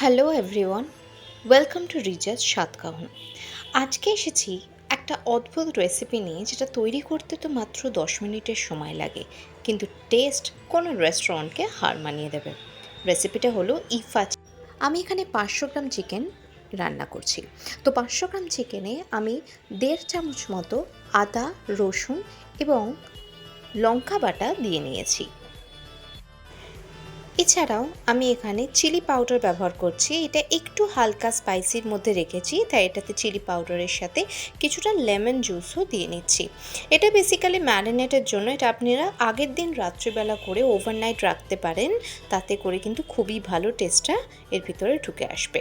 Hello everyone, welcome to রিজাস সাতকাহন। আজকে এসেছি একটা অদ্ভুত রেসিপি নিয়ে, যেটা তৈরি করতে তো মাত্র 10 মিনিটের সময় লাগে, কিন্তু টেস্ট কোনো রেস্টুরেন্টকে হার মানিয়ে দেবে। রেসিপিটা হলো ইফা। আমি এখানে 500 গ্রাম চিকেন রান্না করছি। তো 500 গ্রাম চিকেনে আমি 1.5 চামচ মতো আদা, রসুন এবং লঙ্কা বাটা দিয়ে নিয়েছি। এছাড়াও আমি এখানে চিলি পাউডার ব্যবহার করছি। এটা একটু হালকা স্পাইসির মধ্যে রেখেছি, তাই এটাতে চিলি পাউডারের সাথে কিছুটা লেমন জুসও দিয়ে নিচ্ছি। এটা বেসিক্যালি ম্যারিনেটের জন্য। এটা আপনারা আগের দিন রাত্রিবেলা করে ওভারনাইট রাখতে পারেন, তাতে করে কিন্তু খুবই ভালো টেস্টটা এর ভিতরে ঢুকে আসবে।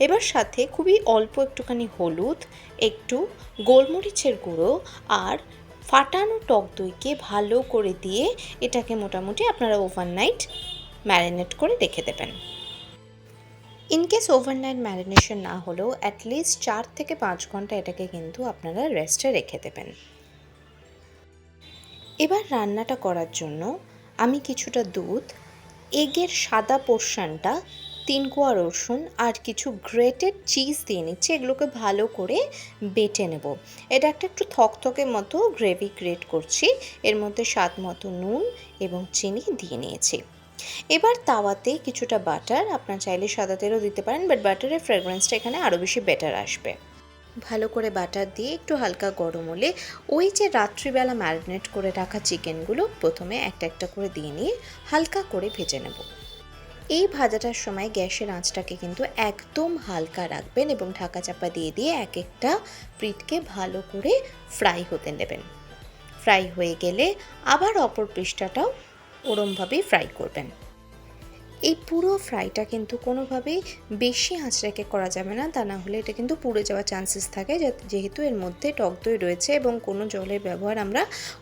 এবার সাথে খুবই অল্প একটুখানি হলুদ, একটু গোলমরিচের গুঁড়ো আর ফাটানো টক দইকে ভালো করে দিয়ে এটাকে মোটামুটি আপনারা ওভারনাইট ম্যারিনেট করে রেখে দেবেন। ইনকেস ওভারনাইট ম্যারিনেশন না হলেও অ্যাটলিস্ট 4 থেকে 5 ঘন্টা এটাকে কিন্তু আপনারা রেস্টে রেখে দেবেন। এবার রান্নাটা করার জন্য আমি কিছুটা দুধ, এগের সাদা পোর্শনটা, 3 কোয়া রসুন আর কিছু গ্রেটেড চিজ দিয়ে নিচ্ছি। এগুলোকে ভালো করে বেটে নেব। এটা একটু থকথকে মতো গ্রেভি ক্রিয়েট করছি। এর মধ্যে স্বাদ মতো নুন এবং চিনি দিয়ে নিয়েছি। এবার তাওয়াতে কিছুটা বাটার, আপনার চাইলে সাদা তেলও দিতে পারেন, বাট বাটারের ফ্রেগরেন্সটা এখানে আরও বেশি বেটার আসবে। ভালো করে বাটার দিয়ে একটু হালকা গরম হলে ওই যে রাত্রিবেলা ম্যারিনেট করে রাখা চিকেনগুলো প্রথমে একটা একটা করে দিয়ে নিয়ে হালকা করে ভেজে নেব। এই ভাজাটার সময় গ্যাসের আঁচটাকে কিন্তু একদম হালকা রাখবেন এবং ঢাকা চাপা দিয়ে দিয়ে এক একটা পিঠকে ভালো করে ফ্রাই হতে নেবেন। ফ্রাই হয়ে গেলে আবার অপর পৃষ্ঠাটাও ওরমভাবেই ফ্রাই করবেন। এই পুরো ফ্রাইটা কিন্তু কোনোভাবেই বেশি আঁচ রেখে করা যাবে না, তা না হলে এটা কিন্তু পুড়ে যাওয়ার চান্সেস থাকে, যেহেতু এর মধ্যে টক দই রয়েছে এবং কোনো জলের ব্যবহার আমরা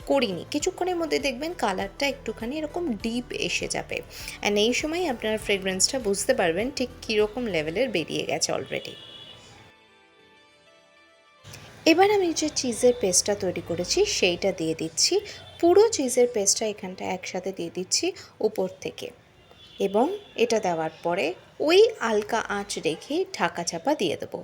করিনি। কিছুক্ষণের মধ্যে দেখবেন কালারটা একটুখানি এরকম ডিপ এসে যাবে, অ্যান্ড এই সময় আপনারা ফ্রেগরেন্সটা বুঝতে পারবেন ঠিক কীরকম লেভেলের বেরিয়ে গেছে অলরেডি। এবার আমি যে চিজের পেস্টটা তৈরি করেছি সেইটা দিয়ে দিচ্ছি। পুরো চিজের পেস্টটা এখানটা একসাথে দিয়ে দিচ্ছি উপর থেকে, এবং এটা দেওয়ার পরে ওই হালকা আঁচ রেখে ঢাকা চাপা দিয়ে দেবো।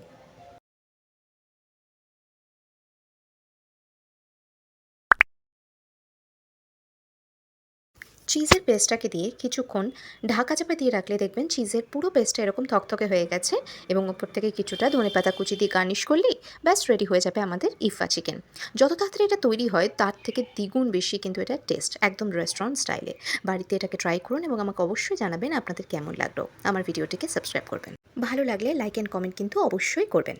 চিজের পেস্টটাকে দিয়ে কিছুক্ষণ ঢাকা চাপা দিয়ে রাখলে দেখবেন চিজের পুরো পেস্টটা এরকম থকথকে হয়ে গেছে, এবং ওপর থেকে কিছুটা ধনেপাতা কুচি দিয়ে গার্নিশ করলেই ব্যাস রেডি হয়ে যাবে আমাদের ইফা চিকেন। যত তাড়াতাড়ি এটা তৈরি হয় তার থেকে দ্বিগুণ বেশি কিন্তু এটা টেস্ট, একদম রেস্টুরেন্ট স্টাইলে। বাড়িতে এটাকে ট্রাই করুন এবং আমাকে অবশ্যই জানাবেন আপনাদের কেমন লাগলো। আমার ভিডিওটিকে সাবস্ক্রাইব করবেন, ভালো লাগলে লাইক অ্যান্ড কমেন্ট কিন্তু অবশ্যই করবেন।